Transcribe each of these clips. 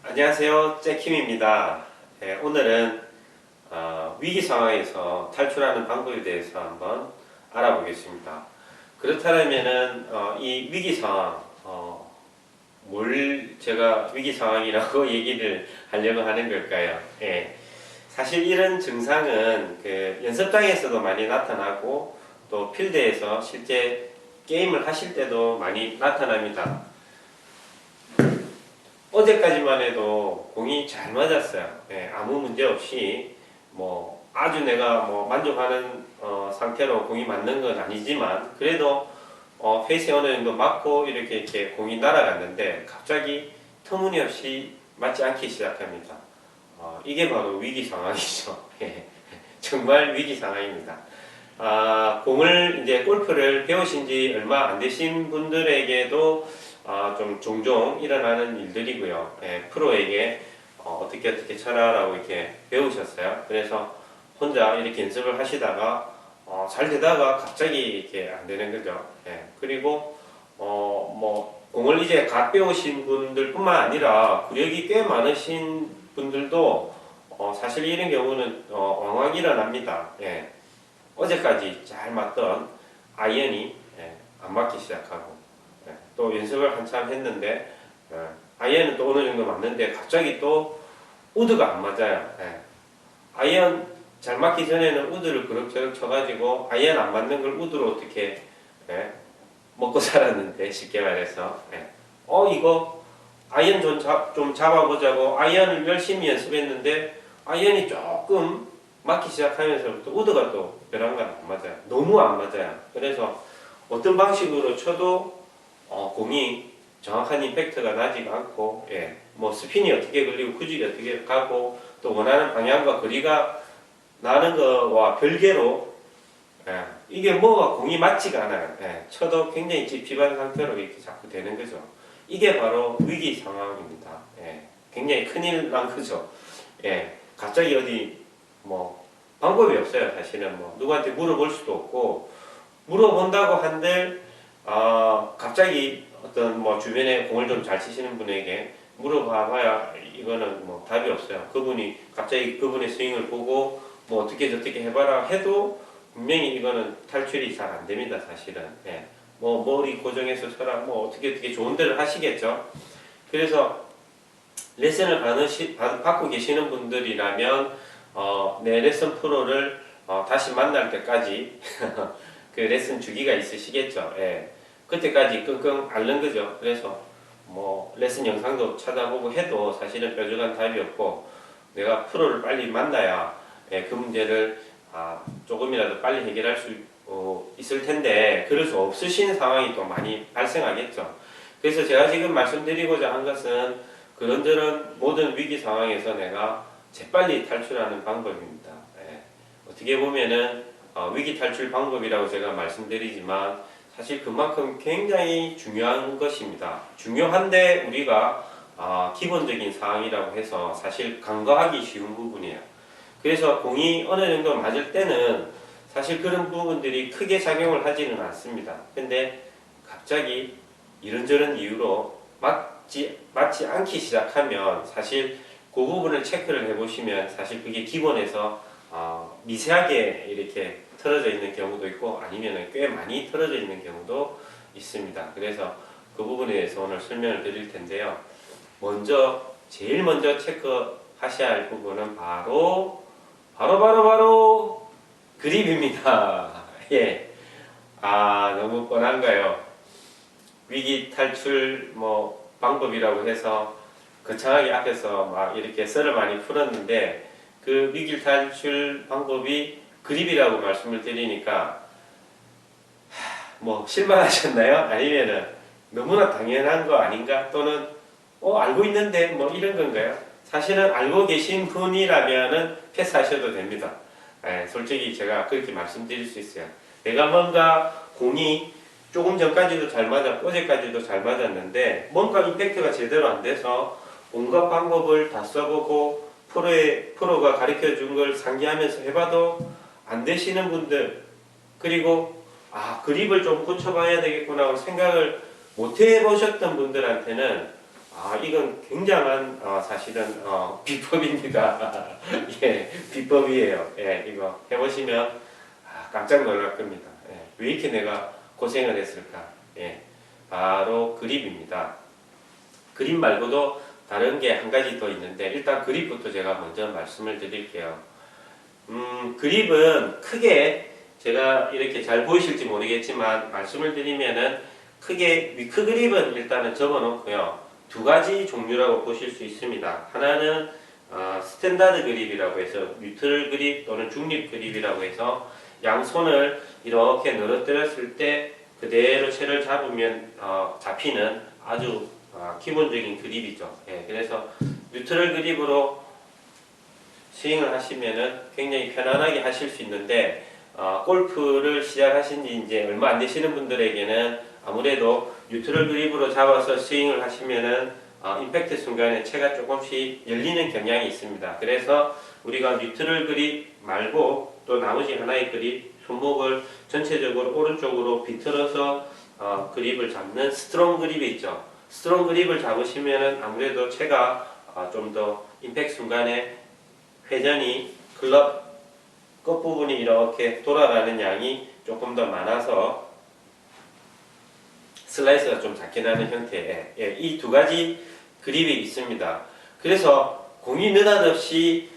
안녕하세요. 잭킴입니다. 오늘은 위기 상황에서 탈출하는 방법에 대해서 한번 알아보겠습니다. 그렇다면은 이 위기 상황, 뭘 제가 위기 상황이라고 얘기를 하려고 하는 걸까요? 사실 이런 증상은 그 연습장에서도 많이 나타나고 또 필드에서 실제 게임을 하실 때도 많이 나타납니다. 어제까지만 해도 공이 잘 맞았어요. 아무 문제 없이 뭐 아주 내가 뭐 만족하는 상태로 공이 맞는 건 아니지만 그래도 페이스에 어느 정도 맞고 이렇게 공이 날아갔는데 갑자기 터무니없이 맞지 않기 시작합니다. 이게 바로 위기 상황이죠. 정말 위기 상황입니다. 공을 이제 골프를 배우신 지 얼마 안 되신 분들에게도 좀 종종 일어나는 일들이고요. 프로에게 어떻게 쳐라라고 이렇게 배우셨어요. 그래서 혼자 이렇게 연습을 하시다가 잘 되다가 갑자기 이렇게 안 되는 거죠. 그리고 뭐 공을 이제 갓 배우신 분들뿐만 아니라 구력이 꽤 많으신 분들도 사실 이런 경우는 왕왕 일어납니다. 어제까지 잘 맞던 아이언이 안 맞기 시작하고 또 연습을 한참 했는데 아이언은 또 어느 정도 맞는데 갑자기 또 우드가 안 맞아요. 아이언 잘 맞기 전에는 우드를 그럭저럭 쳐가지고 아이언 안 맞는 걸 우드로 어떻게 먹고 살았는데 쉽게 말해서 이거 아이언 좀 잡아보자고 아이언을 열심히 연습했는데 아이언이 조금 맞기 시작하면서부터 우드가 또 벼랑간 안 맞아요. 너무 안 맞아요. 그래서 어떤 방식으로 쳐도 공이 정확한 임팩트가 나지가 않고 뭐 스핀이 어떻게 걸리고 구질이 어떻게 가고 또 원하는 방향과 거리가 나는 거와 별개로 이게 뭐가 공이 맞지가 않아요. 쳐도 굉장히 찝찝한 상태로 이렇게 자꾸 되는 거죠. 이게 바로 위기 상황입니다. 굉장히 큰일 난 거죠. 갑자기 어디 뭐 방법이 없어요. 사실은 뭐 누구한테 물어볼 수도 없고 물어본다고 한들 갑자기 어떤 뭐 주변에 공을 좀 잘 치시는 분에게 물어봐봐야 이거는 뭐 답이 없어요. 그분이 갑자기 그분의 스윙을 보고 뭐 어떻게 저떻게 해봐라 해도 분명히 이거는 탈출이 잘 안 됩니다. 사실은. 뭐 머리 고정해서 쳐라 뭐 어떻게 좋은 데를 하시겠죠. 그래서 레슨을 받고 계시는 분들이라면 내 레슨 프로를 다시 만날 때까지 그 레슨 주기가 있으시겠죠. 그때까지 끙끙 앓는 거죠. 그래서 뭐 레슨 영상도 찾아보고 해도 사실은 뾰족한 답이 없고 내가 프로를 빨리 만나야 그 문제를 조금이라도 빨리 해결할 수 있을 텐데 그럴 수 없으신 상황이 또 많이 발생하겠죠. 그래서 제가 지금 말씀드리고자 한 것은 그런저런 모든 위기 상황에서 내가 재빨리 탈출하는 방법입니다. 어떻게 보면은 위기 탈출 방법이라고 제가 말씀드리지만 사실 그만큼 굉장히 중요한 것입니다. 중요한데 우리가 기본적인 사항이라고 해서 사실 간과하기 쉬운 부분이에요. 그래서 공이 어느 정도 맞을 때는 사실 그런 부분들이 크게 작용을 하지는 않습니다. 근데 갑자기 이런저런 이유로 맞지 않기 시작하면 사실 그 부분을 체크를 해보시면 사실 그게 기본에서 미세하게 이렇게 틀어져 있는 경우도 있고 아니면 꽤 많이 틀어져 있는 경우도 있습니다. 그래서 그 부분에 대해서 오늘 설명을 드릴 텐데요. 제일 먼저 체크하셔야 할 부분은 바로 그립입니다. 너무 뻔한가요? 위기 탈출 뭐 방법이라고 해서 거창하게 앞에서 막 이렇게 썰을 많이 풀었는데 그 위기 탈출 방법이 그립이라고 말씀을 드리니까 뭐 실망하셨나요? 아니면은 너무나 당연한 거 아닌가? 또는 알고 있는데 뭐 이런 건가요? 사실은 알고 계신 분이라면은 패스하셔도 됩니다. 솔직히 제가 그렇게 말씀드릴 수 있어요. 내가 뭔가 공이 조금 전까지도 잘 맞았고 어제까지도 잘 맞았는데 뭔가 임팩트가 제대로 안 돼서 온갖 방법을 다 써보고 프로가 가르쳐 준 걸 상기하면서 해봐도 안 되시는 분들 그리고 그립을 좀 고쳐봐야 되겠구나 하고 생각을 못 해보셨던 분들한테는 이건 굉장한 사실은 비법입니다. 예, 비법이에요. 예, 이거 해보시면 깜짝 놀랄 겁니다. 예, 왜 이렇게 내가 고생을 했을까? 예, 바로 그립입니다. 그립 말고도 다른 게 한 가지 더 있는데 일단 그립부터 제가 먼저 말씀을 드릴게요. 그립은 크게 제가 이렇게 잘 보이실지 모르겠지만 말씀을 드리면은 크게 위크 그립은 일단은 접어 놓고요. 두 가지 종류라고 보실 수 있습니다. 하나는 스탠다드 그립이라고 해서 뉴트럴 그립 또는 중립 그립이라고 해서 양손을 이렇게 늘어뜨렸을 때 그대로 채를 잡으면 잡히는 아주 기본적인 그립이죠. 예, 그래서 뉴트럴 그립으로 스윙을 하시면은 굉장히 편안하게 하실 수 있는데 골프를 시작하신 지 이제 얼마 안 되시는 분들에게는 아무래도 뉴트럴 그립으로 잡아서 스윙을 하시면은 임팩트 순간에 채가 조금씩 열리는 경향이 있습니다. 그래서 우리가 뉴트럴 그립 말고 또 나머지 하나의 그립 손목을 전체적으로 오른쪽으로 비틀어서 그립을 잡는 스트롱 그립이 있죠. 스트롱 그립을 잡으시면은 아무래도 채가 좀 더 임팩트 순간에 회전이 클럽 끝부분이 이렇게 돌아가는 양이 조금 더 많아서 슬라이스가 좀 작게 나는 형태의 이 두 가지 그립이 있습니다. 그래서 공이 느닷없이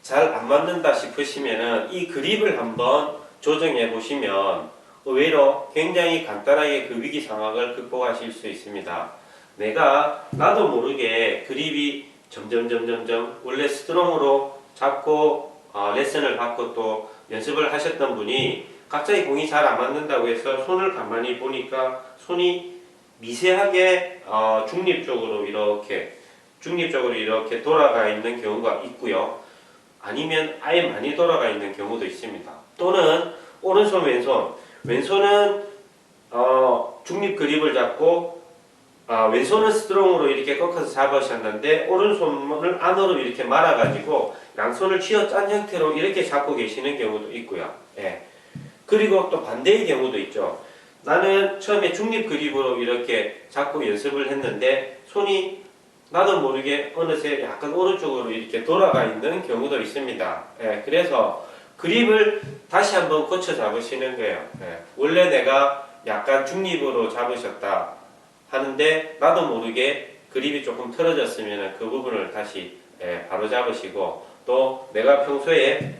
잘 안 맞는다 싶으시면은 이 그립을 한번 조정해 보시면 의외로 굉장히 간단하게 그 위기 상황을 극복하실 수 있습니다. 나도 모르게 그립이 점점 원래 스트롱으로 잡고 레슨을 받고 또 연습을 하셨던 분이 갑자기 공이 잘 안 맞는다고 해서 손을 가만히 보니까 손이 미세하게 중립적으로 이렇게 돌아가 있는 경우가 있고요. 아니면 아예 많이 돌아가 있는 경우도 있습니다. 또는 오른손 왼손은 중립 그립을 잡고 왼손은 스트롱으로 이렇게 꺾어서 잡으셨는데 오른손을 안으로 이렇게 말아가지고 양손을 쥐어짠 형태로 이렇게 잡고 계시는 경우도 있고요. 예. 그리고 또 반대의 경우도 있죠. 나는 처음에 중립 그립으로 이렇게 잡고 연습을 했는데 손이 나도 모르게 어느새 약간 오른쪽으로 이렇게 돌아가 있는 경우도 있습니다. 예. 그래서 그립을 다시 한번 고쳐 잡으시는 거예요. 예. 원래 내가 약간 중립으로 잡으셨다 하는데 나도 모르게 그립이 조금 틀어졌으면 그 부분을 다시 바로 잡으시고 또 내가 평소에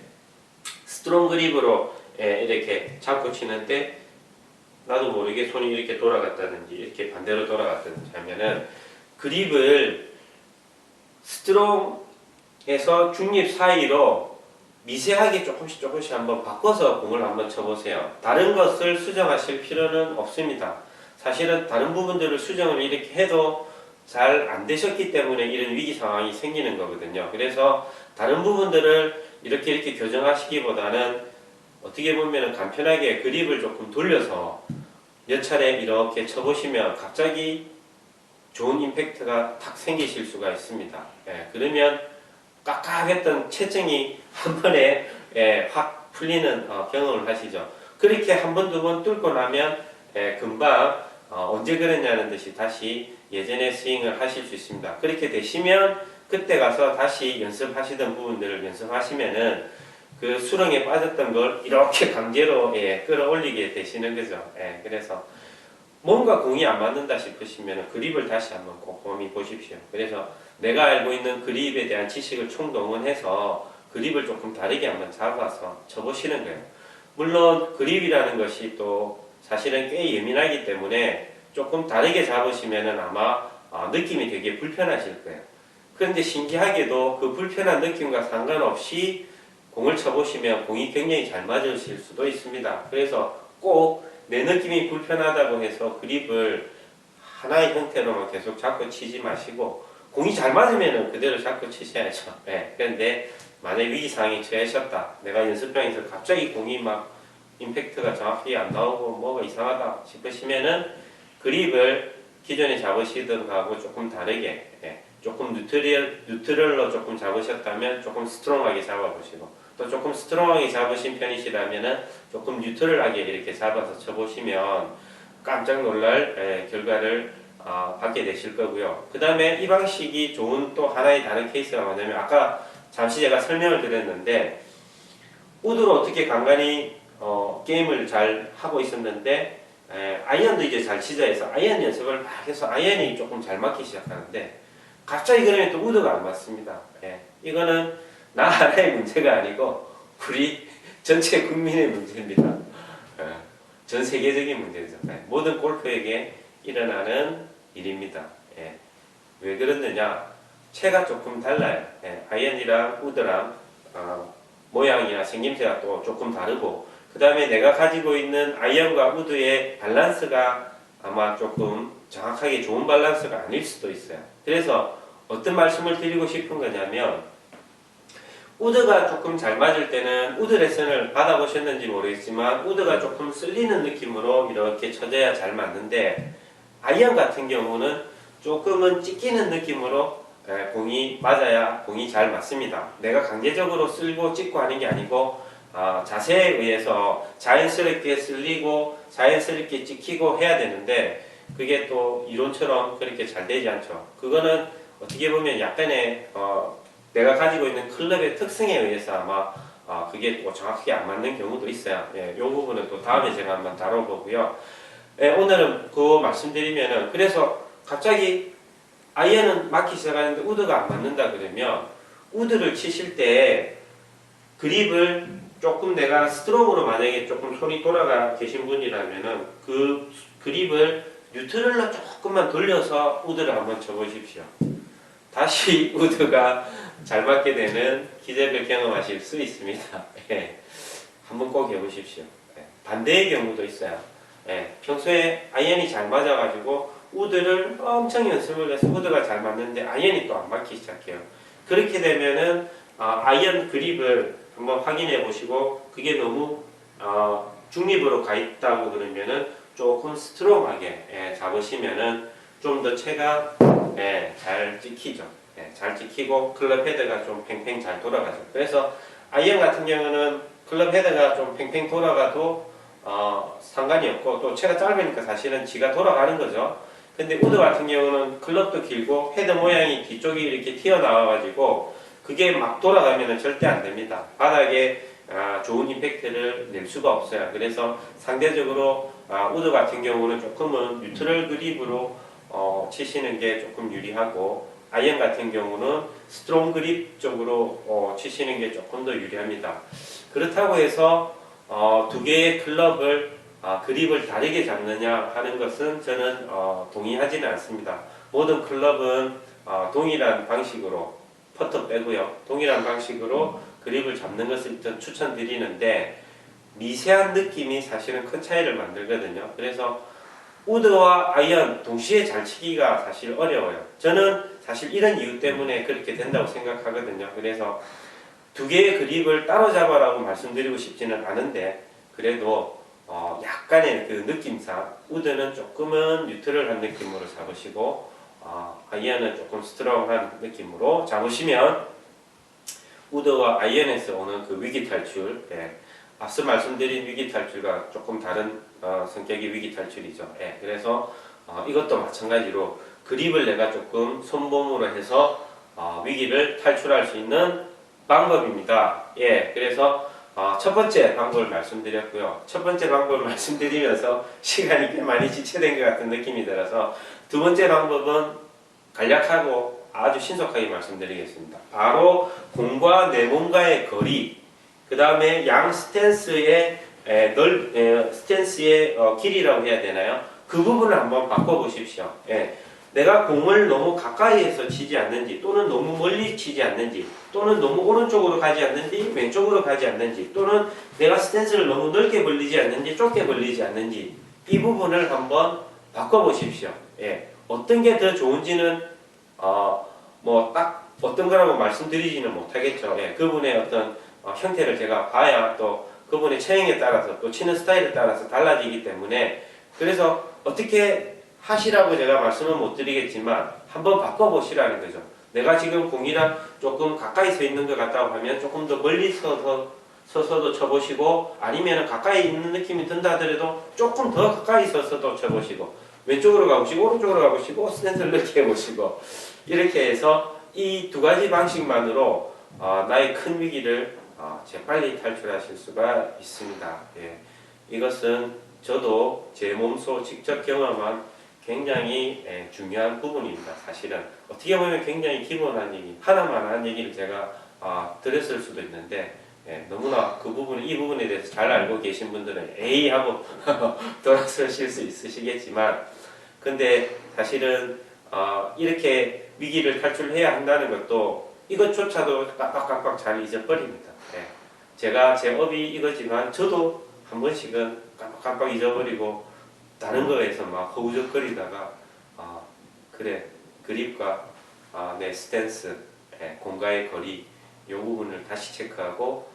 스트롱 그립으로 이렇게 잡고 치는데 나도 모르게 손이 이렇게 돌아갔다든지 이렇게 반대로 돌아갔다든지 하면은 그립을 스트롱에서 중립 사이로 미세하게 조금씩 한번 바꿔서 공을 한번 쳐보세요. 다른 것을 수정하실 필요는 없습니다. 사실은 다른 부분들을 수정을 이렇게 해도 잘 안 되셨기 때문에 이런 위기 상황이 생기는 거거든요. 그래서 다른 부분들을 이렇게 교정하시기보다는 어떻게 보면 간편하게 그립을 조금 돌려서 몇 차례 이렇게 쳐보시면 갑자기 좋은 임팩트가 탁 생기실 수가 있습니다. 그러면 깝깝했던 체증이 한 번에 확 풀리는 경험을 하시죠. 그렇게 한 번, 두 번 뚫고 나면 금방 언제 그랬냐는 듯이 다시 예전의 스윙을 하실 수 있습니다. 그렇게 되시면 그때 가서 다시 연습하시던 부분들을 연습하시면은 그 수렁에 빠졌던 걸 이렇게 강제로 끌어올리게 되시는 거죠. 그래서 뭔가 공이 안 맞는다 싶으시면 그립을 다시 한번 꼼꼼히 보십시오. 그래서 내가 알고 있는 그립에 대한 지식을 총동원해서 그립을 조금 다르게 한번 잡아서 쳐보시는 거예요. 물론 그립이라는 것이 또 사실은 꽤 예민하기 때문에 조금 다르게 잡으시면은 아마 느낌이 되게 불편하실 거예요. 그런데 신기하게도 그 불편한 느낌과 상관없이 공을 쳐보시면 공이 굉장히 잘 맞으실 수도 있습니다. 그래서 꼭 내 느낌이 불편하다고 해서 그립을 하나의 형태로만 계속 잡고 치지 마시고 공이 잘 맞으면 그대로 잡고 치셔야죠. 그런데 만약 위기 상황에 처하셨다. 내가 연습장에서 갑자기 공이 막 임팩트가 정확히 안 나오고 뭐가 이상하다 싶으시면은 그립을 기존에 잡으시던 거하고 조금 다르게 조금 뉴트럴로 조금 잡으셨다면 조금 스트롱하게 잡아보시고 또 조금 스트롱하게 잡으신 편이시라면은 조금 뉴트럴하게 이렇게 잡아서 쳐보시면 깜짝 놀랄 결과를 받게 되실 거고요. 그 다음에 이 방식이 좋은 또 하나의 다른 케이스가 뭐냐면 아까 잠시 제가 설명을 드렸는데 우드로 어떻게 간간히 게임을 잘 하고 있었는데 아이언도 이제 잘 치자 해서 아이언 연습을 막 해서 아이언이 조금 잘 맞기 시작하는데 갑자기 그러면 또 우드가 안 맞습니다. 이거는 나 하나의 문제가 아니고 우리 전체 국민의 문제입니다. 전 세계적인 문제죠. 모든 골프에게 일어나는 일입니다. 왜 그러느냐? 채가 조금 달라요. 아이언이랑 우드랑 모양이나 생김새가 또 조금 다르고 그 다음에 내가 가지고 있는 아이언과 우드의 밸런스가 아마 조금 정확하게 좋은 밸런스가 아닐 수도 있어요. 그래서 어떤 말씀을 드리고 싶은 거냐면 우드가 조금 잘 맞을 때는 우드 레슨을 받아보셨는지 모르겠지만 우드가 조금 쓸리는 느낌으로 이렇게 쳐져야 잘 맞는데 아이언 같은 경우는 조금은 찢기는 느낌으로 공이 맞아야 공이 잘 맞습니다. 내가 강제적으로 쓸고 찢고 하는 게 아니고 자세에 의해서 자연스럽게 쓸리고 자연스럽게 찍히고 해야 되는데 그게 또 이론처럼 그렇게 잘 되지 않죠. 그거는 어떻게 보면 약간의 내가 가지고 있는 클럽의 특성에 의해서 아마 그게 또 정확하게 안 맞는 경우도 있어요. 이 부분은 또 다음에 제가 한번 다뤄보고요. 오늘은 그거 말씀드리면은 그래서 갑자기 아이언은 맞기 시작하는데 우드가 안 맞는다 그러면 우드를 치실 때 그립을 조금 내가 스트로크로 만약에 조금 손이 돌아가 계신 분이라면은 그 그립을 뉴트럴로 조금만 돌려서 우드를 한번 쳐보십시오. 다시 우드가 잘 맞게 되는 기적을 경험하실 수 있습니다. 한번 꼭 해보십시오. 반대의 경우도 있어요. 평소에 아이언이 잘 맞아가지고 우드를 엄청 연습을 해서 우드가 잘 맞는데 아이언이 또 안 맞기 시작해요. 그렇게 되면은 아이언 그립을 한번 확인해 보시고 그게 너무 중립으로 가 있다고 그러면은 조금 스트롱하게 잡으시면은 좀 더 채가 잘 찍히죠. 잘 찍히고 클럽 헤드가 좀 팽팽 잘 돌아가죠. 그래서 아이언 같은 경우는 클럽 헤드가 좀 팽팽 돌아가도 상관이 없고 또 채가 짧으니까 사실은 지가 돌아가는 거죠. 근데 우드 같은 경우는 클럽도 길고 헤드 모양이 뒤쪽이 이렇게 튀어나와 가지고 그게 막 돌아가면 절대 안 됩니다. 바닥에 좋은 임팩트를 낼 수가 없어요. 그래서 상대적으로 우드 같은 경우는 조금은 뉴트럴 그립으로 치시는 게 조금 유리하고 아이언 같은 경우는 스트롱 그립 쪽으로 치시는 게 조금 더 유리합니다. 그렇다고 해서 두 개의 클럽을 그립을 다르게 잡느냐 하는 것은 저는 동의하지는 않습니다. 모든 클럽은 동일한 방식으로 퍼터 빼고요. 동일한 방식으로 그립을 잡는 것을 일단 추천드리는데 미세한 느낌이 사실은 큰 차이를 만들거든요. 그래서 우드와 아이언 동시에 잘 치기가 사실 어려워요. 저는 사실 이런 이유 때문에 그렇게 된다고 생각하거든요. 그래서 두 개의 그립을 따로 잡아라고 말씀드리고 싶지는 않은데 그래도 약간의 그 느낌상 우드는 조금은 뉴트럴한 느낌으로 잡으시고 아이언은 조금 스트롱한 느낌으로 잡으시면 우드와 아이언에서 오는 그 위기 탈출, 앞서 말씀드린 위기 탈출과 조금 다른 성격의 위기 탈출이죠. 그래서 이것도 마찬가지로 그립을 내가 조금 손봄으로 해서 위기를 탈출할 수 있는 방법입니다. 그래서 첫 번째 방법을 말씀드렸고요. 첫 번째 방법을 말씀드리면서 시간이 꽤 많이 지체된 것 같은 느낌이 들어서 두 번째 방법은 간략하고 아주 신속하게 말씀드리겠습니다. 바로 공과 내 몸과의 거리, 그 다음에 양 스탠스의 스탠스의 길이라고 해야 되나요? 그 부분을 한번 바꿔보십시오. 내가 공을 너무 가까이에서 치지 않는지 또는 너무 멀리 치지 않는지 또는 너무 오른쪽으로 가지 않는지 왼쪽으로 가지 않는지 또는 내가 스탠스를 너무 넓게 벌리지 않는지 좁게 벌리지 않는지 이 부분을 한번 바꿔보십시오. 어떤 게 더 좋은지는 뭐 딱 어떤 거라고 말씀드리지는 못하겠죠. 그분의 어떤 형태를 제가 봐야 또 그분의 체형에 따라서 또 치는 스타일에 따라서 달라지기 때문에 그래서 어떻게 하시라고 제가 말씀은 못 드리겠지만 한번 바꿔보시라는 거죠. 내가 지금 공이랑 조금 가까이 서 있는 것 같다고 하면 조금 더 멀리 서서도 쳐보시고 아니면 가까이 있는 느낌이 든다 하더라도 조금 더 가까이 서서도 쳐보시고 왼쪽으로 가보시고 오른쪽으로 가보시고 스탠스를 넓게 해보시고 이렇게 해서 이 두 가지 방식만으로 나의 큰 위기를 재빨리 탈출하실 수가 있습니다. 예. 이것은 저도 제 몸소 직접 경험한 굉장히 중요한 부분입니다. 사실은 어떻게 보면 굉장히 기본한 얘기, 하나만 한 얘기를 제가 드렸을 수도 있는데 너무나 이 부분에 대해서 잘 알고 계신 분들은 에이 하고 돌아서실 수 있으시겠지만 근데 사실은 이렇게 위기를 탈출해야 한다는 것도 이것조차도 깜빡깜빡 잘 잊어버립니다. 제가 제 업이 이거지만 저도 한 번씩은 깜빡깜빡 잊어버리고 다른 거에서 막 허우적거리다가 그래 그립과 내 스탠스, 공과의 거리 이 부분을 다시 체크하고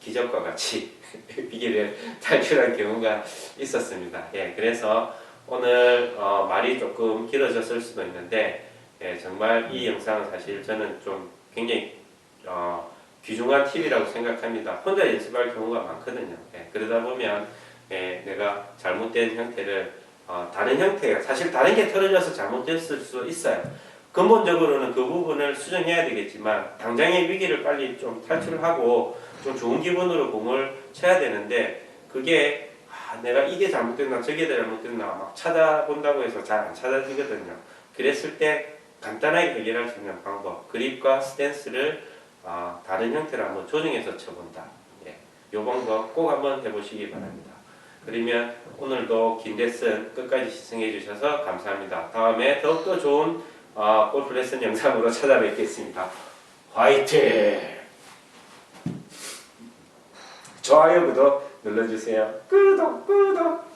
기적과 같이 위기를 탈출한 경우가 있었습니다. 그래서 오늘 말이 조금 길어졌을 수도 있는데 정말 이 영상은 사실 저는 좀 굉장히 귀중한 팁이라고 생각합니다. 혼자 연습할 경우가 많거든요. 그러다 보면 내가 잘못된 형태를 다른 형태가 사실 다른 게 틀어져서 잘못됐을 수 있어요. 근본적으로는 그 부분을 수정해야 되겠지만 당장의 위기를 빨리 좀 탈출하고 좀 좋은 기분으로 공을 쳐야 되는데 그게 내가 이게 잘못됐나 저게 잘못됐나 막 찾아본다고 해서 잘 안 찾아지거든요. 그랬을 때 간단하게 해결할 수 있는 방법 그립과 스탠스를 다른 형태로 한번 조정해서 쳐본다. 이 방법 꼭 한번 해보시기 바랍니다. 그러면 오늘도 긴 레슨 끝까지 시청해 주셔서 감사합니다. 다음에 더욱더 좋은 골프 레슨 영상으로 찾아뵙겠습니다. 화이팅! 좋아요, 구독 눌러주세요. 구독!